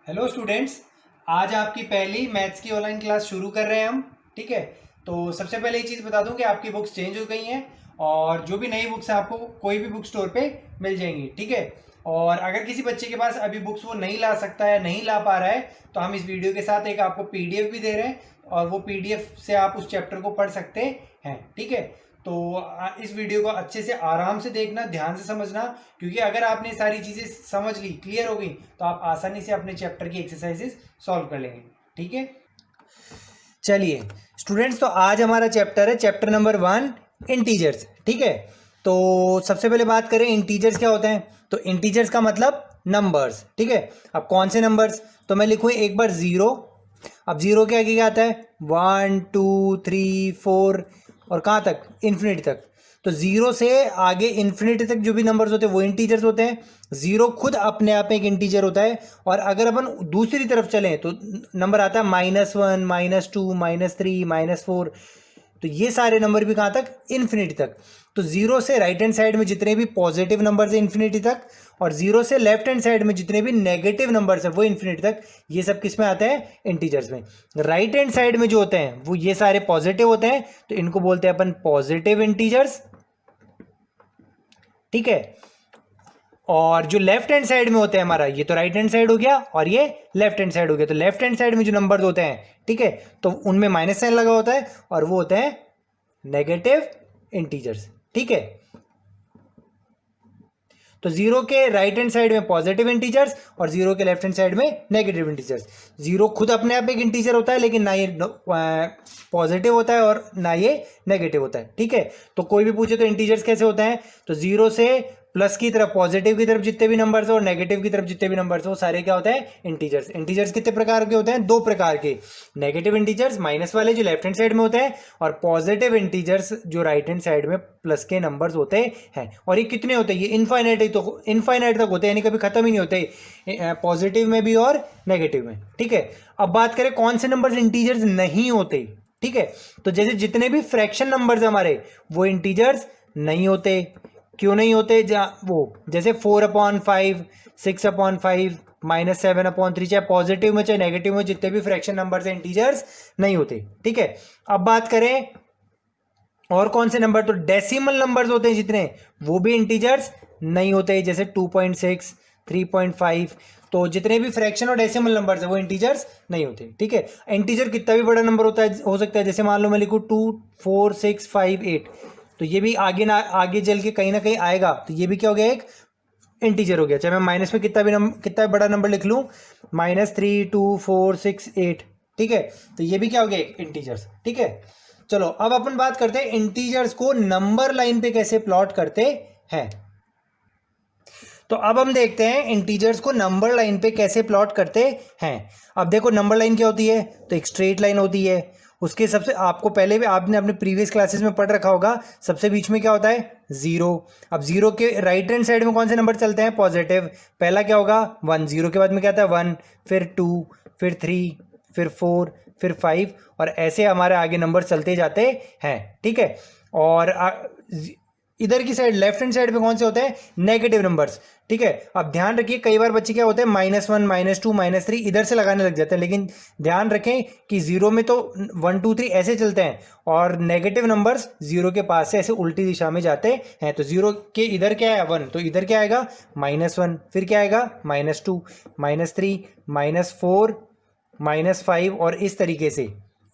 Hello students. आज आपकी पहली मैथ्स की ऑनलाइन क्लास शुरू कर रहे हैं हम। ठीक है, तो सबसे पहले एक चीज़ बता दूं कि आपकी बुक्स चेंज हो गई हैं और जो भी नई बुक्स हैं आपको कोई भी बुक स्टोर पे मिल जाएंगी। ठीक है, और अगर किसी बच्चे के पास अभी बुक्स वो नहीं ला सकता है, नहीं ला पा रहा है, तो हम इस वीडियो के साथ एक आपको पीडीएफ भी दे रहे हैं और वो पीडीएफ से आप उस चैप्टर को पढ़ सकते हैं। ठीक है, तो इस वीडियो को अच्छे से आराम से देखना, ध्यान से समझना, क्योंकि अगर आपने सारी चीज़ें समझ ली, क्लियर हो गई, तो आप आसानी से अपने चैप्टर की एक्सरसाइजेस सॉल्व कर लेंगे। ठीक है, चलिए स्टूडेंट्स, तो आज हमारा चैप्टर है चैप्टर नंबर 1, इंटीजर्स। ठीक है, तो सबसे पहले बात करें इंटीजर्स क्या होते हैं। तो इंटीजर्स का मतलब नंबर्स। ठीक है, अब कौन से नंबर्स, तो मैं लिखूँ एक बार ज़ीरो। अब ज़ीरो के आगे क्या आता है, 1 2 3 4 और कहाँ तक, इन्फिनिटी तक। तो ज़ीरो से आगे इन्फिनिटी तक जो भी नंबर्स होते हैं वो इंटीजर्स होते हैं। ज़ीरो खुद अपने आप में एक इंटीजर होता है। और अगर अपन दूसरी तरफ चलें तो नंबर आता है -1 -2 -3 -4। तो ये सारे नंबर भी कहाँ तक, इन्फिनिटी तक। तो जीरो से राइट हैंड साइड में जितने भी पॉजिटिव नंबर्स हैं इन्फिनिटी तक, और जीरो से लेफ्ट हैंड साइड में जितने भी नेगेटिव नंबर्स हैं वो इन्फिनिटी तक। ये सब किस में आते हैं, इंटीजर्स में। राइट हैंड साइड में जो होते हैं वो ये सारे पॉजिटिव होते हैं, तो इनको बोलते हैं अपन पॉजिटिव इंटीजर्स। ठीक है, और जो लेफ्ट हैंड साइड में होते हैं, हमारा ये तो राइट हैंड साइड हो गया और ये लेफ्ट हैंड साइड हो गया। तो लेफ्ट हैंड साइड में जो नंबर होते हैं, ठीक है, तो उनमें माइनस साइन लगा होता है और वो होते हैं नेगेटिव इंटीजर्स। ठीक है, तो जीरो के राइट हैंड साइड में पॉजिटिव इंटीजर्स और जीरो के लेफ्ट हैंड साइड में नेगेटिव इंटीजर्स। जीरो खुद अपने आप एक इंटीजर होता है, लेकिन ना ये पॉजिटिव होता है और ना ये नेगेटिव होता है। ठीक है, तो कोई भी पूछे तो इंटीजर्स कैसे होते हैं, तो जीरो से प्लस की तरफ, पॉजिटिव की तरफ जितने भी नंबर्स हो और नेगेटिव की तरफ जितने भी नंबर्स हो, सारे क्या होते हैं, इंटीजर्स। इंटीजर्स कितने प्रकार के होते हैं, दो प्रकार के। नेगेटिव इंटीजर्स माइनस वाले जो लेफ्ट हैंड साइड में होते हैं, और पॉजिटिव इंटीजर्स जो राइट हैंड साइड में प्लस के नंबर्स होते हैं। और ये कितने होते हैं, ये इनफाइनाइट तो इनफाइनाइट तक होते हैं, यानी कभी खत्म ही नहीं होते, पॉजिटिव में भी और नेगेटिव में। ठीक है, अब बात करें कौन से नंबर्स इंटीजर्स नहीं होते। ठीक है, तो जैसे जितने भी फ्रैक्शन नंबर्स हमारे वो इंटीजर्स नहीं होते। क्यों नहीं होते, वो जैसे 4/5, 6/5, -7/3, चाहे पॉजिटिव में चाहे नेगेटिव में जितने भी फ्रैक्शन नंबर्स हैं इंटीजर्स नहीं होते। ठीक है, अब बात करें और कौन से नंबर, तो डेसिमल नंबर्स होते हैं जितने, वो भी इंटीजर्स नहीं होते। जैसे 2.6, 3.5, तो जितने भी फ्रैक्शन और डेसिमल नंबर्स हैं वो इंटीजर्स नहीं होते। ठीक है, इंटीजर कितना भी बड़ा नंबर होता है, हो सकता है, जैसे मान लो मैं लिखूँ 2 4 6 5 8, तो ये भी आगे ना आगे चल के कहीं ना कहीं आएगा, तो ये भी क्या हो गया, एक इंटीजर हो गया। चाहे मैं माइनस में कितना बड़ा नंबर लिख लूँ, -3 2 4 6 8। ठीक है, तो ये भी क्या हो गया, एक इंटीजर्स। ठीक है, चलो अब अपन बात करते हैं इंटीजर्स को नंबर लाइन पे कैसे प्लॉट करते हैं। तो अब हम देखते हैं इंटीजर्स को नंबर लाइन पे कैसे प्लॉट करते हैं। अब देखो नंबर लाइन क्या होती है, तो एक स्ट्रेट लाइन होती है। उसके सबसे, आपको पहले भी आपने अपने प्रीवियस क्लासेस में पढ़ रखा होगा, सबसे बीच में क्या होता है, जीरो। अब जीरो के राइट हैंड साइड में कौन से नंबर चलते हैं, पॉजिटिव। पहला क्या होगा, 1। जीरो के बाद में क्या आता है, 1, फिर 2, फिर 3, फिर 4, फिर 5, और ऐसे हमारे आगे नंबर चलते जाते हैं। ठीक है, और इधर की साइड लेफ्ट हैंड साइड पे कौन से होते हैं, नेगेटिव नंबर्स। ठीक है, अब ध्यान रखिए कई बार बच्चे क्या होते हैं, -1 -2 -3 इधर से लगाने लग जाते हैं, लेकिन ध्यान रखें कि जीरो में तो 1 2 3 ऐसे चलते हैं, और नेगेटिव नंबर्स जीरो के पास से ऐसे उल्टी दिशा में जाते हैं। तो जीरो के इधर क्या है, 1, तो इधर क्या आएगा, -1, फिर क्या आएगा, -2 -3 -4 -5, और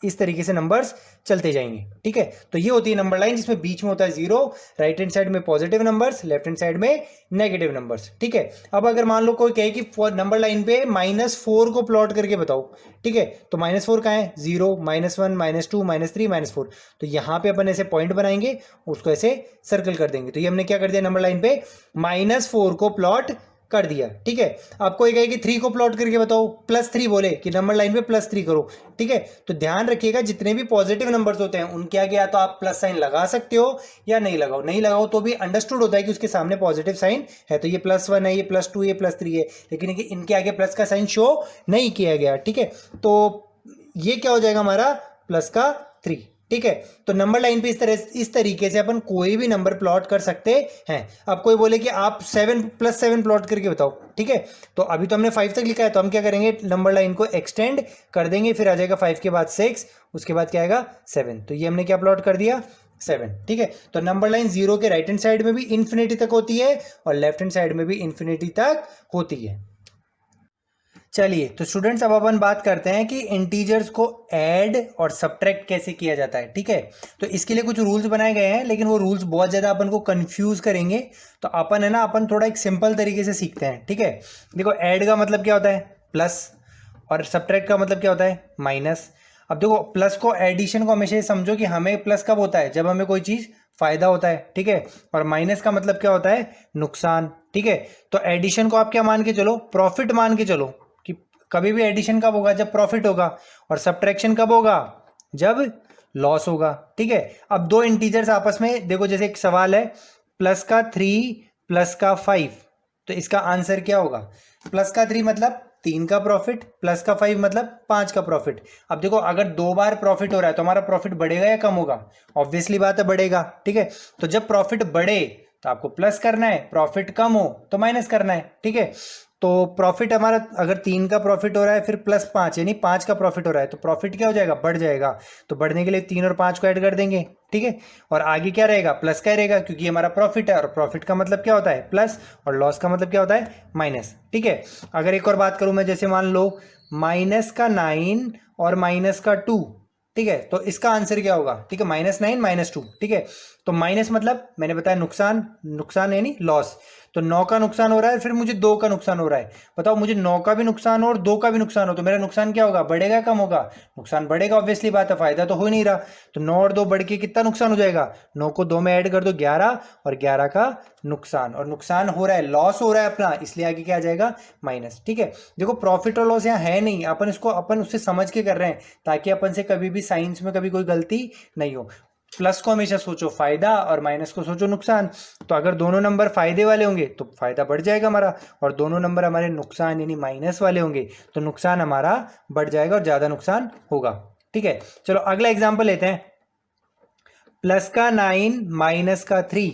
इस तरीके से नंबर्स चलते जाएंगे। ठीक है, तो ये होती है नंबर लाइन, जिसमें बीच में होता है जीरो, राइट हैंड साइड में positive numbers, left hand side में नेगेटिव नंबर्स। ठीक है, अब अगर मान लो कोई कहे कि नंबर लाइन पे -4 को प्लॉट करके बताओ, ठीक है, तो -4 कहाँ है, 0 -1 -2 -3 -4, तो यहाँ पे अपन ऐसे पॉइंट बनाएंगे, उसको ऐसे सर्कल कर देंगे। तो ये हमने क्या कर दिया, नंबर लाइन पे -4 को प्लॉट कर दिया। ठीक है, आप कोई कहे कि 3 को प्लॉट करके बताओ, +3 बोले कि नंबर लाइन पे +3 करो। ठीक है, तो ध्यान रखिएगा जितने भी पॉजिटिव नंबर्स होते हैं उनके आगे या तो आप प्लस साइन लगा सकते हो या नहीं लगाओ। नहीं लगाओ तो भी अंडरस्टूड होता है कि उसके सामने पॉजिटिव साइन है, तो ये +1 है, ये +2, ये +3 है, लेकिन इनके आगे प्लस का साइन शो नहीं किया गया। ठीक है, तो ये क्या हो जाएगा हमारा, +3। ठीक है। तो नंबर लाइन पे इस तरीके से अपन कोई भी नंबर प्लॉट कर सकते हैं। अब कोई बोले कि आप 7+7 प्लॉट करके बताओ, ठीक है। तो अभी तो हमने 5 तक लिखा है, तो हम क्या करेंगे, नंबर लाइन को एक्सटेंड कर देंगे, फिर आ जाएगा 5 के बाद 6, उसके बाद क्या आएगा 7। तो ये हमने क्या प्लॉट कर दिया, 7, ठीक है। तो नंबर लाइन 0 के राइट हैंड साइड में भी इन्फिनिटी तक होती है और लेफ्ट हैंड साइड में भी इन्फिनिटी तक होती है। चलिए, तो स्टूडेंट्स अब अपन बात करते हैं कि इंटीजर्स को ऐड और सब्ट्रैक्ट कैसे किया जाता है, ठीक है। तो इसके लिए कुछ रूल्स बनाए गए हैं, लेकिन वो रूल्स बहुत ज़्यादा अपन को कंफ्यूज करेंगे। तो अपन है ना, अपन थोड़ा एक सिंपल तरीके से सीखते हैं, ठीक है। देखो, ऐड का मतलब क्या होता है, प्लस, और सब्ट्रैक्ट का मतलब क्या होता है, माइनस। अब देखो, प्लस को, एडिशन को हमेशा समझो कि हमें प्लस कब होता है, जब हमें कोई चीज़ फायदा होता है, ठीक है। और माइनस का मतलब क्या होता है, नुकसान, ठीक है। तो एडिशन को आप क्या मान के चलो, प्रॉफिट मान के चलो, कि कभी भी एडिशन कब होगा, जब प्रॉफिट होगा, और सब्ट्रैक्शन कब होगा, जब लॉस होगा, ठीक है। अब दो इंटीजर्स आपस में, देखो जैसे एक सवाल है, प्लस का 3 प्लस का 5, तो इसका आंसर क्या होगा, प्लस का 3 मतलब 3 का प्रॉफिट, प्लस का 5 मतलब 5 का प्रॉफिट। अब देखो, अगर 2 बार प्रॉफिट हो रहा है तो हमारा प्रॉफिट बढ़ेगा या कम होगा, ऑब्वियसली बात है बढ़ेगा, ठीक है। तो जब प्रॉफिट बढ़े तो आपको प्लस करना है, प्रॉफिट कम हो तो माइनस करना है, ठीक है। तो प्रॉफिट हमारा अगर 3 का प्रॉफिट हो रहा है, फिर प्लस 5 यानी 5 का प्रॉफिट हो रहा है, तो प्रॉफिट क्या हो जाएगा, बढ़ जाएगा। तो बढ़ने के लिए 3 और 5 को ऐड कर देंगे, ठीक है। और आगे क्या रहेगा, प्लस का रहेगा, क्योंकि हमारा प्रॉफिट है, और प्रॉफिट का मतलब क्या होता है, प्लस, और लॉस का मतलब क्या होता है, माइनस, ठीक है। अगर एक और बात करूं मैं, जैसे मान लो -9 और -2, ठीक है। तो इसका आंसर क्या होगा, ठीक है, -9 -2, ठीक है। तो माइनस मतलब मैंने बताया नुकसान, नुकसान यानी लॉस। तो 9 का नुकसान हो रहा है, फिर मुझे 2 का नुकसान हो रहा है। बताओ, मुझे 9 का भी नुकसान हो और 2 का भी नुकसान हो, तो मेरा नुकसान क्या होगा, बढ़ेगा कम होगा, नुकसान बढ़ेगा, ऑब्वियसली बात है, फायदा तो हो ही नहीं रहा। तो 9 और 2 बढ़ के कितना नुकसान हो जाएगा, 9 को 2 में ऐड कर दो 11, और 11 का नुकसान, और नुकसान हो रहा है, लॉस हो रहा है अपना, इसलिए आगे क्या आ जाएगा, माइनस, ठीक है। देखो, प्रॉफिट और लॉस यहाँ है नहीं, अपन उससे समझ के कर रहे हैं, ताकि अपन से कभी भी साइंस में कभी कोई गलती नहीं हो। प्लस को हमेशा सोचो फायदा और माइनस को सोचो नुकसान। तो अगर दोनों नंबर फायदे वाले होंगे तो फायदा बढ़ जाएगा हमारा, और दोनों नंबर हमारे नुकसान यानी माइनस वाले होंगे तो नुकसान हमारा बढ़ जाएगा और ज्यादा नुकसान होगा, ठीक है। चलो अगला एग्जांपल लेते हैं, प्लस का 9 माइनस का 3,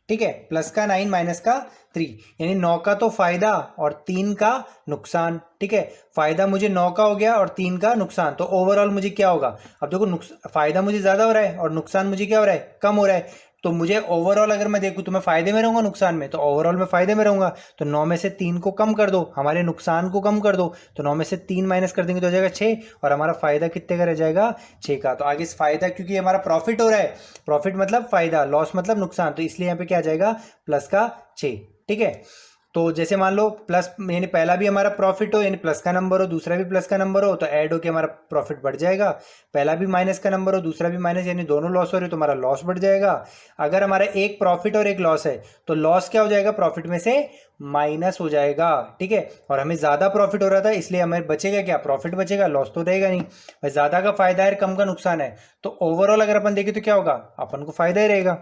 ठीक है। प्लस का 9 माइनस का 3 यानी 9 का तो फायदा और 3 का नुकसान, ठीक है। फायदा मुझे 9 का हो गया और 3 का नुकसान, तो ओवरऑल मुझे क्या होगा, अब देखो फायदा मुझे ज्यादा हो रहा है और नुकसान मुझे क्या हो रहा है, कम हो रहा है। तो मुझे ओवरऑल अगर मैं देखूं तो मैं फायदे में रहूंगा, नुकसान में, तो ओवरऑल मैं फायदे में रहूंगा। तो 9 में से 3 को कम कर दो, हमारे नुकसान को कम कर दो, तो 9 में से 3 माइनस कर देंगे तो हो जाएगा 6, और हमारा फायदा कितने का रह जाएगा, 6 का। तो आगे फायदा, क्योंकि हमारा प्रॉफिट हो रहा है, प्रॉफिट मतलब फायदा, लॉस मतलब नुकसान, तो इसलिए यहाँ पे क्या आ जाएगा, प्लस का 6, ठीक है। तो जैसे मान लो प्लस यानी पहला भी हमारा प्रॉफिट हो यानी प्लस का नंबर हो, दूसरा भी प्लस का नंबर हो, तो ऐड होके हमारा प्रॉफिट बढ़ जाएगा। पहला भी माइनस का नंबर हो, दूसरा भी माइनस, यानी दोनों लॉस हो रहे, तो हमारा लॉस बढ़ जाएगा। अगर हमारा एक प्रॉफिट और एक लॉस है तो लॉस क्या हो जाएगा, प्रॉफिट में से माइनस हो जाएगा, ठीक है। और हमें ज्यादा प्रॉफिट हो रहा था, इसलिए हमें बचेगा क्या, प्रॉफिट बचेगा, लॉस तो रहेगा नहीं। भाई ज्यादा का फायदा है, कम का नुकसान है, तो ओवरऑल अगर अपन देखें तो क्या होगा, अपन को फायदा ही रहेगा,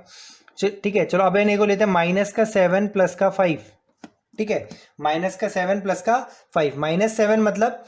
ठीक है। चलो अब इन्हें को लेते हैं -7 प्लस का 5, ठीक है। -7 प्लस का 5, -7 मतलब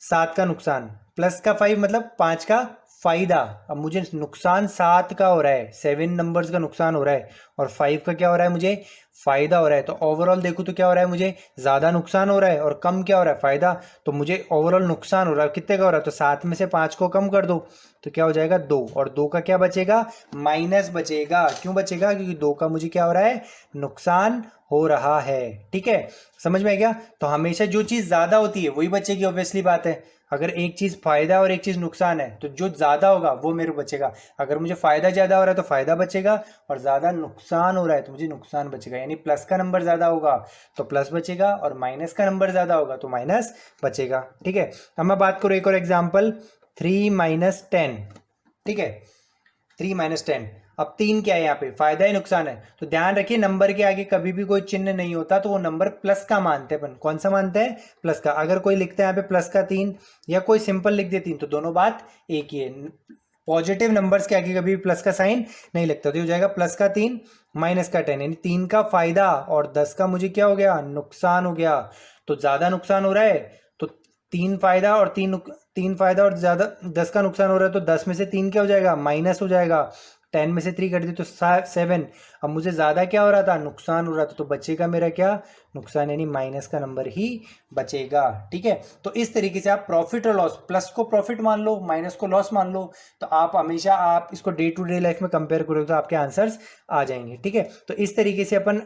7 का नुकसान, प्लस का 5 मतलब 5 का फायदा। अब मुझे नुकसान 7 का हो रहा है, 7 नंबर्स का नुकसान हो रहा है, और 5 का क्या हो रहा है, मुझे फायदा हो रहा है। तो ओवरऑल देखूँ तो क्या हो रहा है, मुझे ज्यादा नुकसान हो रहा है और कम क्या हो रहा है, फायदा। तो मुझे ओवरऑल नुकसान हो रहा है, कितने का हो रहा है, तो 7 में से 5 को कम कर दो तो क्या हो जाएगा, 2, और 2 का क्या बचेगा, माइनस बचेगा। क्यों बचेगा, क्योंकि 2 का मुझे क्या हो रहा है, नुकसान हो रहा है, ठीक है। समझ में आ गया। तो हमेशा जो चीज ज्यादा होती है वही बचेगी, ऑब्वियसली बात है। अगर एक चीज फायदा और एक चीज नुकसान है तो जो ज्यादा होगा वो मेरे बचेगा। अगर मुझे फायदा ज्यादा हो रहा है तो फायदा बचेगा, और ज्यादा नुकसान हो रहा है तो मुझे नुकसान बचेगा। यानी प्लस का नंबर ज्यादा होगा तो प्लस बचेगा, और माइनस का नंबर ज्यादा होगा तो माइनस बचेगा, ठीक है। अब मैं बात करूं एक और एग्जाम्पल, 3 - 10, ठीक है। 3 - 10, अब 3 क्या है, यहाँ पे फायदा ही नुकसान है। तो ध्यान रखिए, नंबर के आगे कभी भी कोई चिन्ह नहीं होता तो वो नंबर प्लस का मानते हैं अपन। कौन सा मानते हैं, प्लस का। अगर कोई लिखता है यहाँ पे प्लस का 3 या कोई सिंपल लिख दे 3, तो दोनों बात एक ही है। पॉजिटिव नंबर्स के आगे कभी भी प्लस का साइन नहीं लगता, तो ये हो जाएगा प्लस का 3 माइनस का 10, यानी 3 का फायदा और 10 का मुझे क्या हो गया, नुकसान हो गया। तो ज्यादा नुकसान हो रहा है तो 3 फायदा और 3 फायदा और ज़्यादा 10 का नुकसान हो रहा है, तो 10 में से 3 क्या हो जाएगा, माइनस हो जाएगा। 10 में से 3 कट दी तो 7। अब मुझे ज़्यादा क्या हो रहा था, नुकसान हो रहा था, तो बचेगा मेरा क्या, नुकसान, यानी माइनस का नंबर ही बचेगा। ठीक है, तो इस तरीके से आप प्रॉफिट और लॉस, प्लस को प्रॉफिट मान लो, माइनस को लॉस मान लो, तो आप हमेशा आप इसको डे टू डे लाइफ में कंपेयर करोगे तो आपके आंसर्स आ जाएंगे। ठीक है, तो इस तरीके से अपन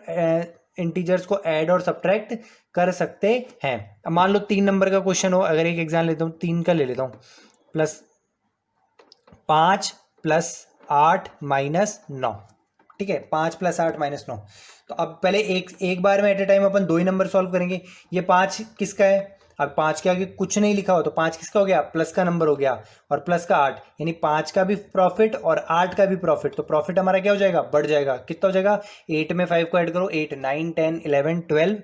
इंटीजर्स को ऐड और सब्ट्रैक्ट कर सकते हैं। अब मान लो 3 नंबर का क्वेश्चन हो, अगर एक एग्जाम लेता हूँ 3 का ले लेता हूँ, +5 + 8 - 9। ठीक है, 5 + 8 - 9। तो अब पहले एक बार में एट ए टाइम अपन 2 ही नंबर सॉल्व करेंगे। ये 5 किसका है, अब 5 के आगे कुछ नहीं लिखा हो तो 5 किसका हो गया, प्लस का नंबर हो गया, और प्लस का 8, यानी 5 का भी प्रॉफिट और 8 का भी प्रॉफिट, तो प्रॉफिट हमारा क्या हो जाएगा, बढ़ जाएगा। कितना हो जाएगा, 8 में 5 को ऐड करो, 8 9 10 11 12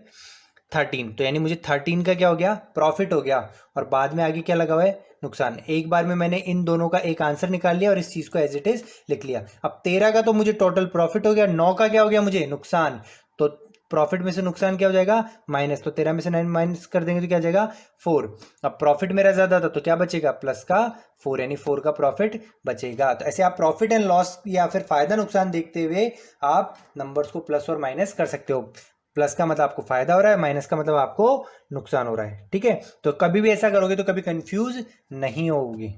13, तो यानी मुझे 13 का क्या हो गया, प्रॉफिट हो गया, और बाद में आगे क्या लगा हुआ है, नुकसान। एक बार में मैंने इन दोनों का एक आंसर निकाल लिया और इस चीज को एज इट इज लिख लिया। अब 13 का तो मुझे टोटल प्रॉफिट हो गया, 9 का क्या हो गया मुझे, नुकसान। तो प्रॉफिट में से नुकसान क्या हो जाएगा, माइनस, तो 13 में से 9 माइनस कर देंगे तो क्या आ जाएगा, 4। अब प्रॉफिट मेरा ज्यादा था तो क्या बचेगा, प्लस का 4, यानी 4 का प्रॉफिट बचेगा। तो ऐसे आप प्रॉफिट एंड लॉस या फिर फायदा नुकसान देखते हुए आप नंबर्स को प्लस और माइनस कर सकते हो। प्लस का मतलब आपको फायदा हो रहा है, माइनस का मतलब आपको नुकसान हो रहा है। ठीक है, तो कभी भी ऐसा करोगे तो कभी कंफ्यूज नहीं होगी।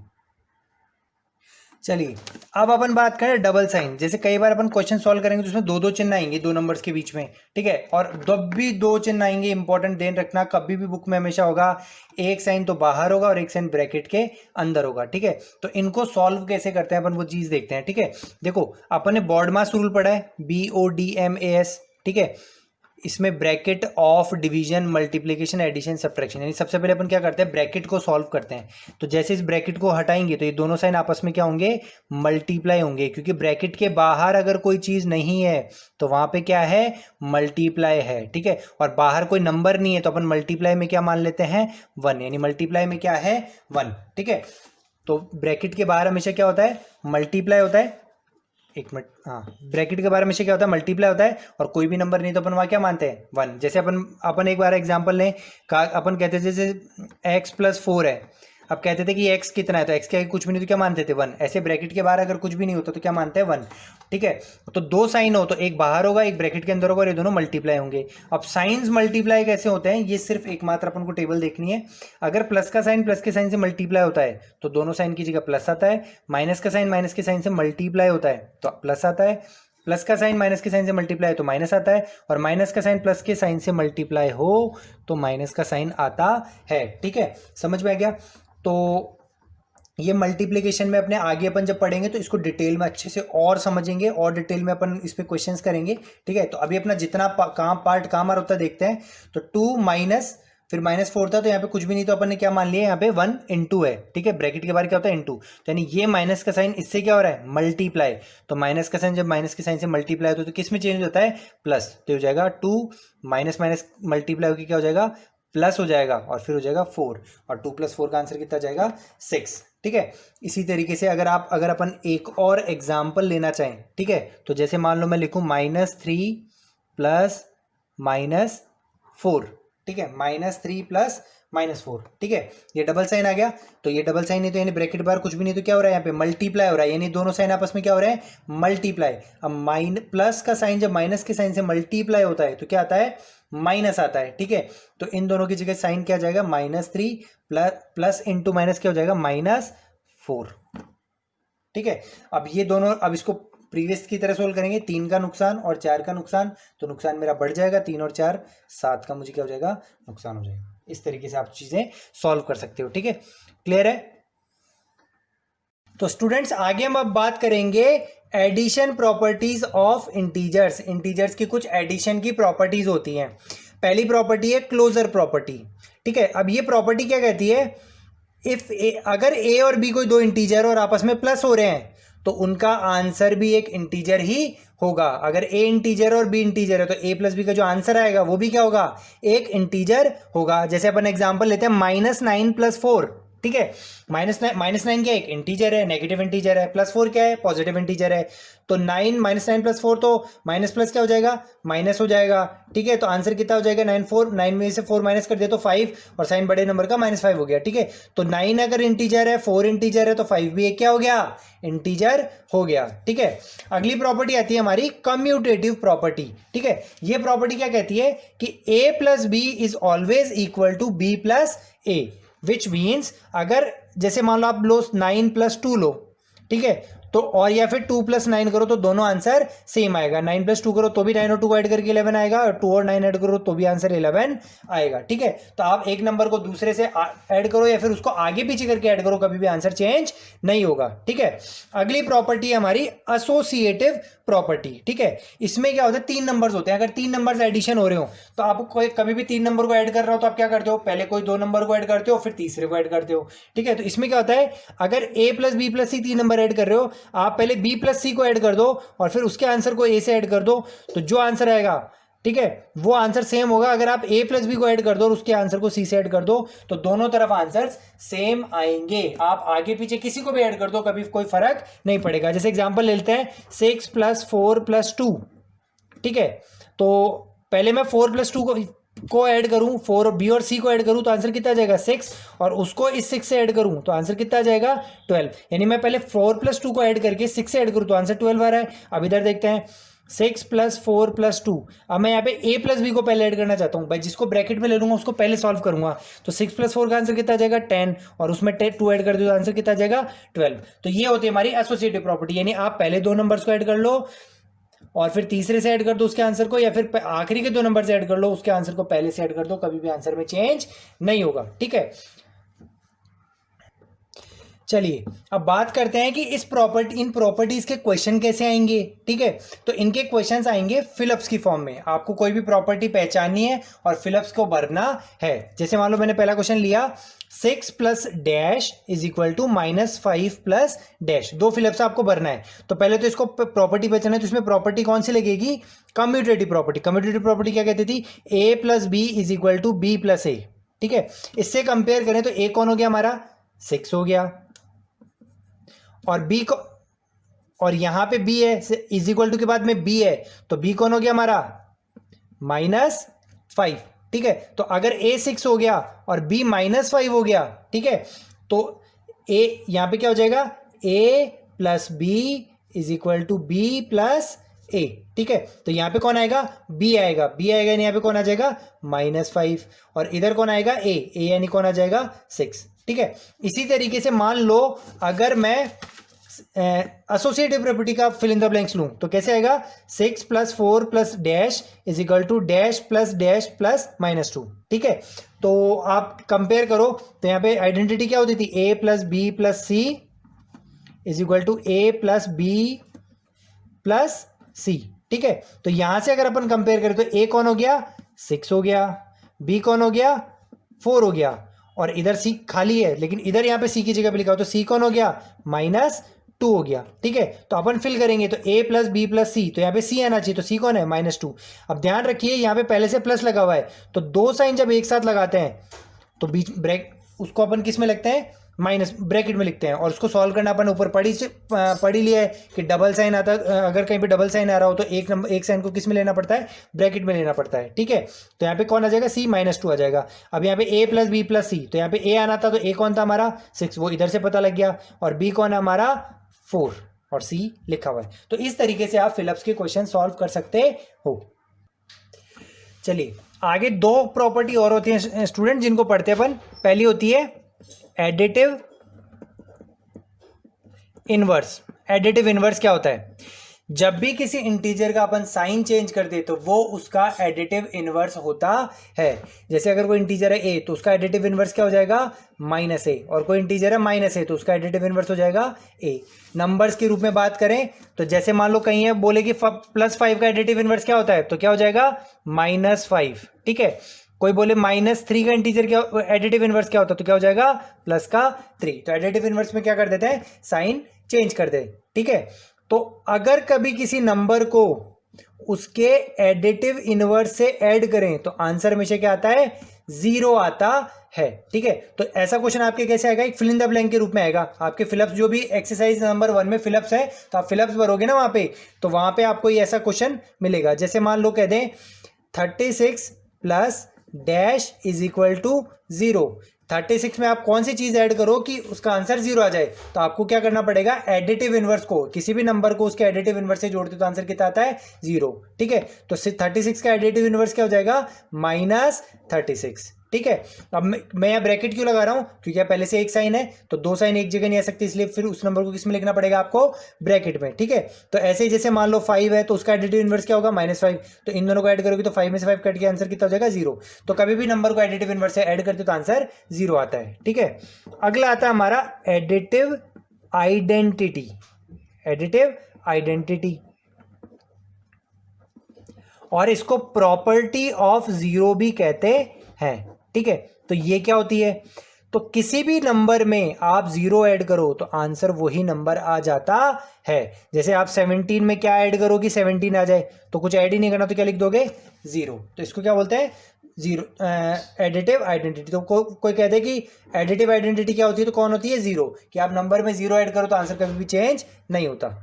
चलिए, अब अपन बात करें डबल साइन। जैसे कई बार अपन क्वेश्चन सॉल्व करेंगे तो उसमें 2 चिन्ह आएंगे 2 नंबर्स के बीच में। ठीक है, और जब भी 2 चिन्ह आएंगे, इंपॉर्टेंट ध्यान रखना, कभी भी बुक में हमेशा होगा एक साइन तो बाहर होगा और एक साइन ब्रैकेट के अंदर होगा। ठीक है, तो इनको सॉल्व कैसे करते हैं अपन वो चीज देखते हैं। ठीक है, देखो अपन ने बॉडमास रूल पढ़ा है, BODMAS। ठीक है, इसमें bracket of division, multiplication, addition, subtraction, यानी सबसे पहले अपन क्या करते हैं, ब्रैकेट को सॉल्व करते हैं। तो जैसे इस ब्रैकेट को हटाएंगे तो ये दोनों साइन आपस में क्या होंगे, मल्टीप्लाई होंगे, क्योंकि ब्रैकेट के बाहर अगर कोई चीज नहीं है तो वहां पे क्या है, मल्टीप्लाई है। ठीक है, और बाहर कोई नंबर नहीं है तो अपन मल्टीप्लाई में क्या मान लेते हैं, 1, यानी मल्टीप्लाई में क्या है, 1। ठीक है, तो ब्रैकेट के बाहर हमेशा क्या होता है, मल्टीप्लाई होता है। एक मिनट, हाँ, ब्रैकेट के बारे में क्या होता है, मल्टीप्लाई होता है, और कोई भी नंबर नहीं तो अपन वहाँ क्या मानते हैं, 1। जैसे अपन एक बार एग्जांपल लें, अपन कहते थे जैसे x + 4 है, अब कहते थे कि x कितना है, तो x के आगे कुछ भी नहीं तो क्या मानते थे, 1। ऐसे ब्रैकेट के बाहर अगर कुछ भी नहीं होता तो क्या मानते हैं, 1। ठीक है, तो 2 साइन हो तो एक बाहर होगा एक ब्रैकेट के अंदर होगा और ये दोनों मल्टीप्लाई होंगे। अब साइंस मल्टीप्लाई कैसे होते हैं, ये सिर्फ एकमात्र अपन को टेबल देखनी है। अगर प्लस का साइन प्लस के साइन से मल्टीप्लाई होता है तो दोनों साइन की जगह प्लस आता है, माइनस का साइन माइनस के साइन से मल्टीप्लाई होता है तो प्लस आता है, प्लस का साइन माइनस के साइन से मल्टीप्लाई तो माइनस आता है, और माइनस का साइन प्लस के साइन से मल्टीप्लाई हो तो माइनस का साइन आता है। ठीक है, समझ में आ गया। तो ये मल्टीप्लिकेशन में अपने आगे अपन जब पढ़ेंगे तो इसको डिटेल में अच्छे से और समझेंगे और डिटेल में अपन इस पे क्वेश्चंस करेंगे। ठीक है, तो अभी अपना जितना पार्ट काम आ रहा देखते हैं। तो 2 माइनस फिर -4 था तो यहाँ पे कुछ भी नहीं, तो अपन ने क्या मान लिया, यहाँ पे 1 × है। ठीक है, ब्रैकेट के बाहर क्या होता है, × तो यानी ये माइनस का साइन इससे क्या हो रहा है, मल्टीप्लाई। तो माइनस का साइन जब माइनस के साइन से मल्टीप्लाई होता है तो किस में चेंज होता है, प्लस। तो हो जाएगा 2 माइनस माइनस मल्टीप्लाई होकर क्या हो जाएगा, प्लस हो जाएगा, और फिर हो जाएगा 4, और 2 + 4 का आंसर कितना जाएगा, 6। ठीक है, इसी तरीके से अगर अपन एक और एग्जाम्पल लेना चाहें, ठीक है, तो जैसे मान लो मैं लिखूं -3 + -4। ठीक है, -3 + -4। ठीक है, ये डबल साइन आ गया, तो ये डबल साइन नहीं तो यानी ब्रैकेट बार कुछ भी नहीं तो क्या हो रहा है, यहाँ पे मल्टीप्लाई हो रहा है, यानी दोनों साइन आपस में क्या हो रहा है, मल्टीप्लाई। अब प्लस का साइन जब माइनस के साइन से मल्टीप्लाई होता है तो क्या आता है, माइनस आता है। ठीक है, तो इन दोनों की जगह साइन क्या जाएगा, -3 प्लस इंटू माइनस क्या हो जाएगा, -4। ठीक है, अब ये दोनों, अब इसको प्रीवियस की तरह सोल्व करेंगे, 3 का नुकसान और 4 का नुकसान, तो नुकसान मेरा बढ़ जाएगा, 3 और 4 7 का मुझे क्या हो जाएगा, नुकसान हो जाएगा। इस तरीके से आप चीजें सॉल्व कर सकते हो। ठीक है, क्लियर है। तो स्टूडेंट्स आगे हम अब बात करेंगे addition properties of integers. Integers की कुछ एडिशन की प्रॉपर्टीज होती हैं। पहली प्रॉपर्टी है क्लोजर प्रॉपर्टी। ठीक है, अब ये प्रॉपर्टी क्या कहती है, अगर ए और बी कोई 2 इंटीजर और आपस में प्लस हो रहे हैं तो उनका आंसर भी एक इंटीजर ही होगा। अगर ए इंटीजर और बी इंटीजर है तो a + b का जो आंसर आएगा वो भी क्या होगा, एक इंटीजर होगा। जैसे अपन एग्जांपल लेते हैं -9 + 4। ठीक है। -9 क्या है, एक इंटीजर है, नेगेटिव इंटीजर है। +4 क्या है, पॉजिटिव इंटीजर है। तो 9 -9 +4 तो माइनस प्लस क्या हो जाएगा, माइनस हो जाएगा। ठीक है, तो आंसर कितना हो जाएगा, 9 में से 4 माइनस कर दिया तो 5, और साइन बड़े नंबर का -5 हो गया। ठीक है, तो 9 अगर इंटीजर है, 4 इंटीजर है, तो 5 भी एक क्या हो गया, इंटीजर हो गया। ठीक है, अगली प्रॉपर्टी आती है हमारी कम्यूटेटिव प्रॉपर्टी। ठीक है, ये प्रॉपर्टी क्या कहती है कि a + b is always equal to b + a, which means अगर जैसे मान लो आप लो 9 + 2 लो, ठीक है, तो और या फिर 2 + 9 करो तो दोनों आंसर सेम आएगा। 9 + 2 करो तो भी 9 और 2 ऐड करके 11 आएगा, और 2 और 9 ऐड करो तो भी आंसर 11 आएगा। ठीक है, तो आप एक नंबर को दूसरे से ऐड करो या फिर उसको आगे पीछे करके ऐड करो, कभी भी आंसर चेंज नहीं होगा। ठीक है, अगली प्रॉपर्टी है हमारी एसोसिएटिव प्रॉपर्टी। ठीक है, इसमें क्या होता है, 3 नंबर्स होते हैं। अगर 3 नंबर्स एडिशन हो रहे हो तो आप कोई कभी भी 3 नंबर को ऐड कर रहा हो तो आप क्या करते हो, पहले कोई 2 नंबर को ऐड करते हो, फिर तीसरे को ऐड करते हो। ठीक है, तो इसमें क्या होता है, अगर a + b + c 3 number add कर रहे हो, आप पहले b + c को ऐड कर दो और फिर उसके आंसर को a से ऐड कर दो, तो जो आंसर आएगा, ठीक है, वो आंसर सेम होगा। अगर आप a + b को ऐड कर दो और उसके आंसर को c से ऐड कर दो, तो दोनों तरफ आंसर्स सेम आएंगे। आप आगे पीछे किसी को भी ऐड कर दो, कभी कोई फर्क नहीं पड़ेगा। जैसे एग्जांपल लेते हैं 6 + 4 + 2। ठीक है, तो पहले मैं 4 + 2 को ऐड करूं, 4 और b और c को ऐड करूं तो आंसर कितना आ जाएगा, 6, और उसको इस 6 से ऐड करूं तो आंसर कितना आ जाएगा, 12। यानी मैं पहले 4 + 2 को ऐड करके 6 से ऐड करूं तो आंसर 12 आ रहा है। अब इधर देखते हैं 6 + 4 + 2। अब मैं यहाँ पे a + b को पहले ऐड करना चाहता हूँ भाई, जिसको ब्रैकेट में ले लूंगा उसको पहले सॉल्व करूंगा। तो 6 + 4 का आंसर कितना आ जाएगा, 10, और उसमें 2 ऐड कर दो तो आंसर कितना आ जाएगा, 12। तो ये होती है हमारी एसोसिएटिव प्रॉपर्टी, यानी आप पहले 2 नंबर्स को ऐड कर लो और फिर तीसरे से ऐड कर दो उसके आंसर को, या फिर आखिरी के 2 नंबर से ऐड कर लो, उसके आंसर को पहले से ऐड कर दो, कभी भी आंसर में चेंज नहीं होगा। ठीक है, चलिए अब बात करते हैं कि इन प्रॉपर्टीज के क्वेश्चन कैसे आएंगे। ठीक है, तो इनके क्वेश्चंस आएंगे फिलअप्स की फॉर्म में। आपको कोई भी प्रॉपर्टी पहचाननी है और फिलअप्स को भरना है। जैसे मान लो मैंने पहला क्वेश्चन लिया, 6 + dash is equal to -5 + dash, 2 fill ups आपको भरना है। तो पहले तो इसको प्रॉपर्टी पहचाना है, तो इसमें प्रॉपर्टी कौन सी लगेगी, कम्यूटेटिव प्रॉपर्टी। कम्यूटेटिव प्रॉपर्टी क्या कहती थी, a + b is equal to b + a। ठीक है, इससे कंपेयर करें तो a कौन हो गया हमारा, 6 हो गया, और b को, और यहां पे b है, इज इक्वल टू के बाद में b है, तो b कौन हो गया हमारा, -5। ठीक है, तो अगर a 6 हो गया और b -5 हो गया, ठीक है, तो a यहां पे क्या हो जाएगा, a + b is equal to b + a। ठीक है, तो यहां पे कौन आएगा, b आएगा, यानी यहां पे कौन आ जाएगा, -5, और इधर कौन आएगा, a यानी कौन आ जाएगा, 6। ठीक है, इसी तरीके से मान लो अगर मैं एसोसिएटिव प्रॉपर्टी का फिल इन द ब्लैंक्स लूं तो कैसे आएगा, 6 + 4 + dash is equal to dash + dash + -2। ठीक है, तो आप कंपेयर करो तो यहाँ पे आइडेंटिटी क्या होती थी, a + b + c is equal to a + b + c। ठीक है, तो यहां से अगर अपन कंपेयर करें तो a कौन हो गया, 6 हो गया, b कौन हो गया, 4 हो गया, और इधर c खाली है, लेकिन इधर यहाँ पे c की जगह पे लिखा हो तो c कौन हो गया, -2 हो गया। ठीक है, तो अपन फिल करेंगे तो a + b + c, तो यहाँ पे c आना चाहिए, तो c कौन है, -2। अब ध्यान रखिए यहाँ पे पहले से प्लस लगा हुआ है, तो 2 साइन जब एक साथ लगाते हैं तो बीच ब्रेक उसको अपन किस में लिखते हैं, माइनस ब्रैकेट में लिखते हैं। और उसको सॉल्व करना अपन ऊपर पढ़ी लिया है कि डबल साइन आता, अगर कहीं पे डबल साइन आ रहा हो तो एक साइन को किस में लेना पड़ता है, ब्रैकेट में लेना पड़ता है। ठीक है, तो यहाँ पे कौन आ जाएगा, c -2 आ जाएगा। अब यहाँ पे a + b + c, तो यहाँ पे a आना था तो a कौन था हमारा, 6, वो इधर से पता लग गया, और b कौन है हमारा, 4, और c लिखा हुआ है। तो इस तरीके से आप फिलअप्स के क्वेश्चन सॉल्व कर सकते हो। चलिए आगे 2 प्रॉपर्टी और होती हैं स्टूडेंट जिनको पढ़ते हैं अपन। पहली होती है एडिटिव इनवर्स। एडिटिव इनवर्स क्या होता है, जब भी किसी इंटीजर का अपन साइन चेंज कर दे तो वो उसका एडिटिव इनवर्स होता है। जैसे अगर कोई इंटीजर है a तो उसका एडिटिव इनवर्स क्या हो जाएगा, -a, और कोई इंटीजर है -a तो उसका एडिटिव इनवर्स हो जाएगा a। नंबर्स के रूप में बात करें तो जैसे मान लो कहीं है बोले कि +5 का एडिटिव इनवर्स क्या होता है, तो क्या हो जाएगा, -5। ठीक है, कोई बोले -3 का इंटीजर क्या एडिटिव इनवर्स क्या होता है, तो क्या हो जाएगा, +3। तो एडिटिव इनवर्स में क्या कर देते हैं, साइन चेंज कर दे। ठीक है, तो अगर कभी किसी नंबर को उसके एडिटिव इनवर्स से ऐड करें तो आंसर हमेशा क्या आता है, जीरो आता है। ठीक है, तो ऐसा क्वेश्चन आपके कैसे आएगा, एक फिल इन द ब्लैंक के रूप में आएगा। आपके फिलअप्स जो भी एक्सरसाइज नंबर 1 में फिलअप्स है तो आप फिलअप्स भरोगे ना वहां पे, तो वहां पे आपको ये ऐसा क्वेश्चन मिलेगा। जैसे मान लो कह दें 36 plus dash is equal to 0। 36 में आप कौन सी चीज ऐड करो कि उसका आंसर 0 आ जाए, तो आपको क्या करना पड़ेगा, एडिटिव इनवर्स को, किसी भी नंबर को उसके एडिटिव इनवर्स से जोड़ते तो आंसर कितना आता है 0। ठीक है, तो 36 का एडिटिव इनवर्स क्या हो जाएगा, -36। ठीक है, अब मैं यहाँ ब्रैकेट क्यों लगा रहा हूं, क्योंकि यहाँ पहले से एक साइन है तो दो साइन एक जगह नहीं आ सकती, इसलिए फिर उस नंबर को किस में लिखना पड़ेगा आपको, ब्रैकेट में। ठीक है, तो ऐसे ही जैसे मान लो 5 है तो उसका एडिटिव इनवर्स क्या होगा, -5, तो इन दोनों को ऐड करोगे तो 5 में से 5 कट के आंसर कितना हो जाएगा 0। तो कभी भी नंबर को एडिटिव इनवर्स से ऐड करते तो आंसर 0 आता है। ठीक है, अगला आता है हमारा एडिटिव आइडेंटिटी। एडिटिव आइडेंटिटी, और इसको प्रॉपर्टी ऑफ जीरो भी कहते हैं। ठीक है, तो ये क्या होती है, तो किसी भी नंबर में आप 0 ऐड करो तो आंसर वही नंबर आ जाता है। जैसे आप 17 में क्या ऐड करो कि 17 आ जाए, तो कुछ ऐड ही नहीं करना तो क्या लिख दोगे 0। तो इसको क्या बोलते हैं, जीरो एडिटिव आइडेंटिटी। तो कोई कहते हैं कि एडिटिव आइडेंटिटी क्या होती है, तो कौन होती है 0, कि आप नंबर में 0 ऐड करो तो आंसर कभी भी चेंज नहीं होता।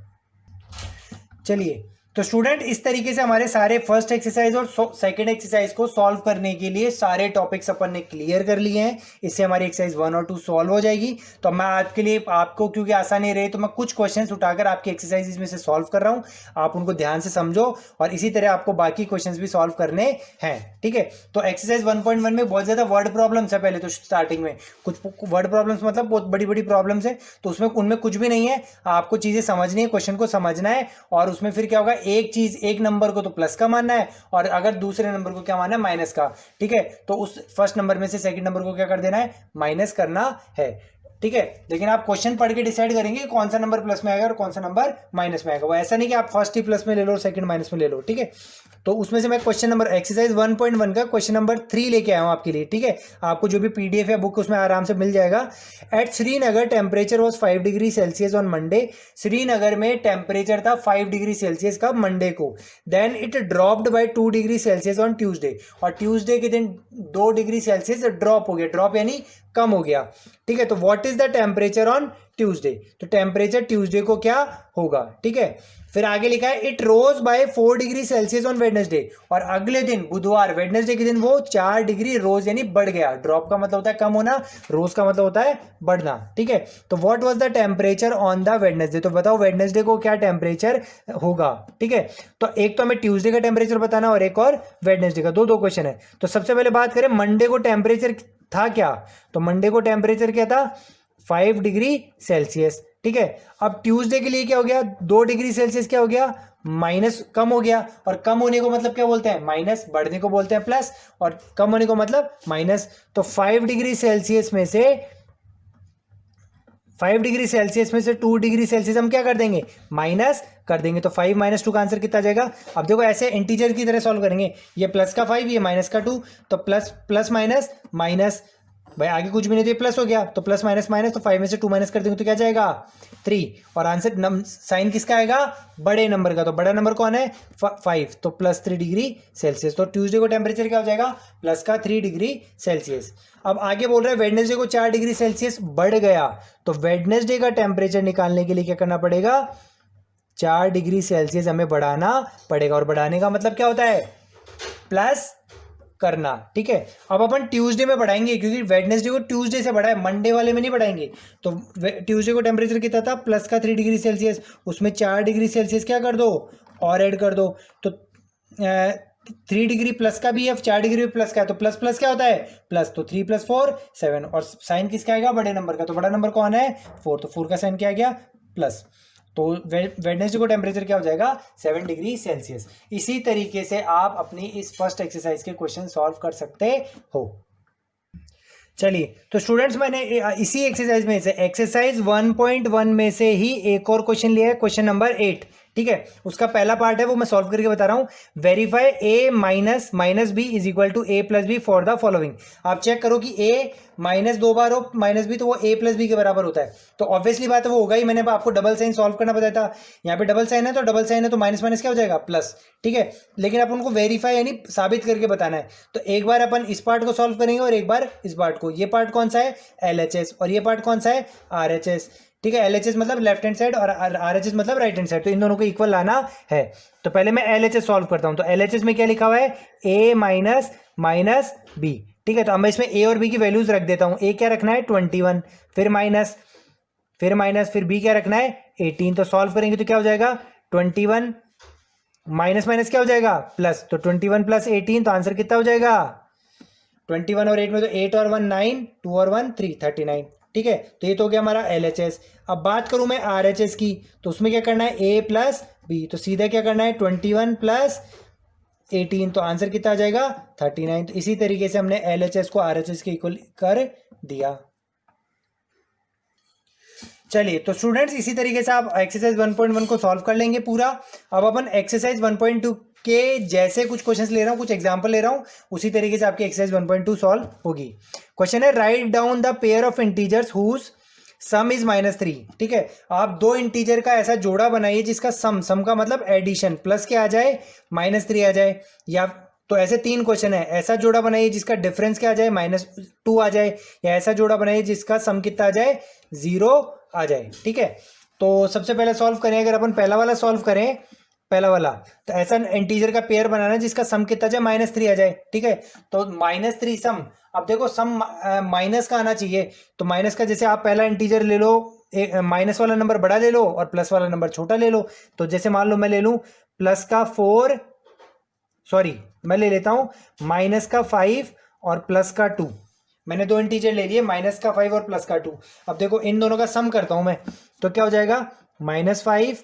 चलिए, तो स्टूडेंट इस तरीके से हमारे सारे फर्स्ट एक्सरसाइज और सेकंड एक्सरसाइज को सॉल्व करने के लिए सारे टॉपिक्स अपन ने क्लियर कर लिए हैं। इससे हमारी एक्सरसाइज 1 और 2 सॉल्व हो जाएगी। तो मैं आपके लिए, आपको क्योंकि आसानी रहे तो मैं कुछ क्वेश्चंस उठाकर आपकी एक्सरसाइज में से सॉल्व कर रहा हूं, आप उनको ध्यान से समझो और इसी तरह आपको बाकी क्वेश्चन भी सॉल्व करने हैं। ठीक है, तो एक्सरसाइज 1.1 में बहुत ज्यादा वर्ड प्रॉब्लम्स है। पहले तो स्टार्टिंग में कुछ वर्ड प्रॉब्लम्स मतलब बहुत बड़ी बड़ी प्रॉब्लम्स है, तो उसमें उनमें कुछ भी नहीं है, आपको चीजें समझनी है, क्वेश्चन को समझना है, और उसमें फिर क्या होगा, एक चीज, एक नंबर को तो प्लस का मानना है और अगर दूसरे नंबर को क्या मानना है, माइनस का। ठीक है, तो उस फर्स्ट नंबर में से सेकंड नंबर को क्या कर देना है, माइनस करना है। ठीक है, लेकिन आप क्वेश्चन पढ़ के डिसाइड करेंगे कौन सा नंबर प्लस में आएगा और कौन सा नंबर माइनस में आएगा। वो ऐसा नहीं कि आप फर्स्ट ही प्लस में ले लो और सेकंड माइनस में ले लो। ठीक है, तो उसमें से मैं क्वेश्चन नंबर एक्सरसाइज 1.1 का क्वेश्चन नंबर 3 लेके आया हूं आपके लिए। ठीक है, आपको जो भी पीडीएफ या बुक उसमें आराम से मिल जाएगा। At Srinagar temperature was 5 degree Celsius on Monday. Srinagar में टेम्परेचर था 5 डिग्री सेल्सियस का मंडे को। Then it dropped by 2 degree Celsius on Tuesday, और ट्यूसडे के दिन 2 डिग्री सेल्सियस ड्रॉप हो गया, ड्रॉप यानी कम हो गया। ठीक है, तो what is the temperature on Tuesday, तो टेम्परेचर ट्यूसडे को क्या होगा। ठीक है, फिर आगे लिखा है it rose by 4 degree Celsius on Wednesday, और अगले दिन बुधवार वेडनेसडे के दिन वो 4 डिग्री रोज यानी बढ़ गया। ड्रॉप का मतलब होता है कम होना, रोज का मतलब होता है बढ़ना। ठीक है, तो what was the temperature on the Wednesday, तो बताओ वेडनेसडे को क्या टेम्परेचर होगा। ठीक है, तो एक तो हमें ट्यूसडे का टेम्परेचर बताना और एक और वेडनेसडे का, दो क्वेश्चन है। तो सबसे पहले बात करें मंडे को टेम्परेचर था क्या, तो मंडे को टेम्परेचर क्या था, 5 डिग्री सेल्सियस। ठीक है, अब ट्यूसडे के लिए क्या हो गया, 2 डिग्री सेल्सियस क्या हो गया, माइनस, कम हो गया। और कम होने को मतलब क्या बोलते हैं, माइनस, बढ़ने को बोलते हैं प्लस, और कम होने को मतलब माइनस। तो 5 डिग्री सेल्सियस में से 2 डिग्री सेल्सियस हम क्या कर देंगे, माइनस कर देंगे। तो 5 - 2 का आंसर कितना जाएगा। अब देखो ऐसे इंटीजर की तरह सॉल्व करेंगे, ये प्लस का 5, ये माइनस का 2, तो प्लस प्लस माइनस माइनस, भाई आगे कुछ भी नहीं तो ये प्लस हो गया, तो प्लस माइनस माइनस, तो 5 में से 2 माइनस कर देंगे तो क्या जाएगा 3, और आंसर साइन किसका आएगा, बड़े नंबर का। तो बड़ा नंबर कौन है 5, तो +3 डिग्री सेल्सियस। तो ट्यूसडे को टेम्परेचर क्या हो जाएगा, प्लस का 3 डिग्री सेल्सियस। अब आगे बोल रहा है वेडनेसडे को 4 डिग्री सेल्सियस बढ़ गया, तो वेडनेसडे का टेम्परेचर निकालने के लिए क्या करना पड़ेगा, 4 डिग्री सेल्सियस हमें बढ़ाना पड़ेगा। और बढ़ाने का मतलब क्या होता है, प्लस करना। ठीक है, अब अपन ट्यूसडे में बढ़ाएंगे, क्योंकि वेडनेसडे को ट्यूसडे से बढ़ा है, मंडे वाले में नहीं बढ़ाएंगे। तो ट्यूसडे को टेम्परेचर कितना था, प्लस का 3 डिग्री सेल्सियस, उसमें 4 डिग्री सेल्सियस क्या कर दो और ऐड कर दो, तो 3 डिग्री प्लस का भी है, 4 डिग्री प्लस का है, तो प्लस प्लस क्या होता है प्लस, तो 3 + 4 7, और साइन किसका आएगा, बड़े नंबर का। तो बड़ा नंबर कौन है 4, तो 4 का साइन क्या आ गया प्लस। तो वेडनेसडे को टेम्परेचर क्या हो जाएगा 7 डिग्री सेल्सियस। इसी तरीके से आप अपनी इस फर्स्ट एक्सरसाइज के क्वेश्चन सॉल्व कर सकते हो। चलिए, तो स्टूडेंट्स मैंने इसी एक्सरसाइज में से एक्सरसाइज 1.1 में से ही एक और क्वेश्चन लिया है, क्वेश्चन नंबर 8। ठीक है, उसका पहला पार्ट है वो मैं सॉल्व करके बता रहा हूं। Verify A minus minus B is equal to A plus B for the following. आप चेक करो कि ए माइनस 2 बार हो माइनस बी तो वो ए प्लस बी के बराबर होता है, तो ऑब्वियसली बात है वो होगा ही। मैंने आपको डबल साइन सॉल्व करना बताया था, यहाँ पे डबल साइन है तो डबल साइन है तो माइनस माइनस क्या हो जाएगा प्लस, ठीक है। लेकिन अपन को वेरीफाई यानी साबित करके बताना है, तो एक बार अपन इस पार्ट को सॉल्व करेंगे और एक बार इस पार्ट को। ये पार्ट कौन सा है LHS और ये पार्ट कौन सा है RHS, ठीक है। LHS मतलब लेफ्ट हैंड साइड और RHS मतलब राइट हैंड साइड, तो इन दोनों को इक्वल लाना है। तो पहले मैं LHS सॉल्व करता हूं, तो LHS में क्या लिखा हुआ है a माइनस माइनस बी, ठीक है। तो अब मैं इसमें a और b की वैल्यूज रख देता हूं। a क्या रखना है 21, फिर माइनस फिर b क्या रखना है 18। तो सॉल्व करेंगे तो क्या हो जाएगा 21 माइनस माइनस क्या हो जाएगा प्लस, तो 21 प्लस 18, तो आंसर कितना हो जाएगा 21 और 8 में तो 8 और 1 9, 2 और 1 3, 39, ठीक है। तो ये तो हो गया हमारा LHS। अब बात करूं मैं RHS की, तो उसमें क्या करना है a प्लस बी, तो सीधा क्या करना है 21 प्लस 18, तो आंसर कितना आ जाएगा 39। तो इसी तरीके से हमने LHS को RHS के इक्वल कर दिया। चलिए तो स्टूडेंट्स इसी तरीके से आप एक्सरसाइज 1.1 को सॉल्व कर लेंगे पूरा। अब अपन एक्सरसाइज 1.2 के जैसे कुछ क्वेश्चंस ले रहा हूँ, कुछ एग्जांपल ले रहा हूँ, उसी तरीके से आपकी एक्सरसाइज 1.2 सॉल्व होगी। क्वेश्चन है write down the pair of integers whose sum is -3, ठीक है। आप दो इंटीजर का ऐसा जोड़ा बनाइए जिसका सम का मतलब एडिशन, प्लस क्या आ जाए -3 आ जाए, या तो ऐसे 3 क्वेश्चन है। ऐसा जोड़ा बनाइए जिसका डिफरेंस क्या आ जाए -2 आ जाए, या ऐसा जोड़ा बनाइए जिसका सम कितना आ जाए 0 आ जाए, ठीक है। तो सबसे पहले सॉल्व करें, अगर अपन पहला वाला सॉल्व करें, पहला वाला, तो ऐसा इंटीजर का पेयर बनाना जिसका सम कितना आ जाए -3 आ जाए, ठीक है। तो -3 सम, अब देखो सम माइनस का आना चाहिए, तो माइनस का जैसे आप पहला इंटीजर ले लो, माइनस वाला नंबर बड़ा ले लो और प्लस वाला नंबर छोटा ले लो। तो जैसे मान लो मैं ले लूं प्लस का 4, सॉरी मैं ले लेता हूं माइनस का 5 और प्लस का 2। मैंने दो इंटीजर ले लिए, माइनस का 5 और प्लस का 2। अब देखो इन दोनों का सम करता हूं मैं, तो क्या हो जाएगा -5,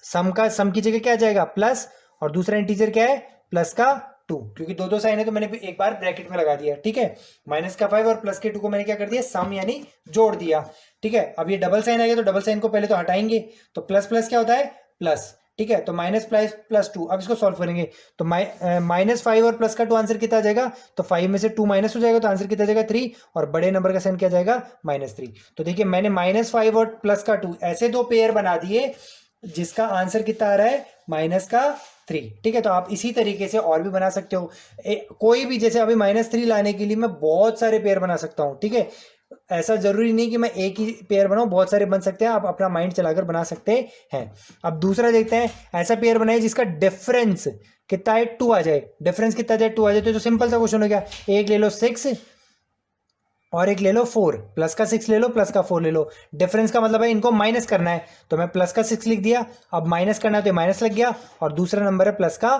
सम की जगह क्या आ जाएगा प्लस, और दूसरा इंटीजर क्या है प्लस का 2, क्योंकि दो साइन है तो मैंने एक बार ब्रैकेट में लगा दिया, ठीक है। माइनस का 5 और प्लस के 2 को मैंने क्या कर दिया सम यानी जोड़ दिया, ठीक है। अब ये डबल साइन आ गया तो डबल साइन को पहले तो हटाएंगे, तो प्लस प्लस क्या होता है प्लस, ठीक है। तो -++2, अब इसको सॉल्व करेंगे तो -5 और प्लस का 2 आंसर कितना आ जाएगा, तो 5 में से 2 माइनस हो जाएगा तो आंसर कितना आ जाएगा 3, और बड़े नंबर का साइन क्या जाएगा -3। तो देखिए मैंने -5 और प्लस का 2 ऐसे दो पेयर बना दिए जिसका आंसर कितना आ रहा है -3, ठीक है। तो आप इसी तरीके से और भी बना सकते हो, कोई भी, जैसे अभी -3 लाने के लिए मैं बहुत सारे पेयर बना सकता हूं, ठीक है। ऐसा जरूरी नहीं कि मैं एक ही पेयर बनाऊं, बहुत सारे बन सकते हैं, आप अपना माइंड चलाकर बना सकते हैं। अब दूसरा देखते हैं, ऐसा पेयर बनाइए जिसका डिफरेंस कितना है 2 आ जाए, डिफरेंस कितना जाए 2 आ जाए, तो सिंपल सा क्वेश्चन हो गया, एक ले लो 6 और एक ले लो 4, प्लस का 6 ले लो प्लस का 4 ले लो। डिफरेंस का मतलब है इनको माइनस करना है, तो मैं प्लस का 6 लिख दिया, अब माइनस करना है तो माइनस लग गया, और दूसरा नंबर है प्लस का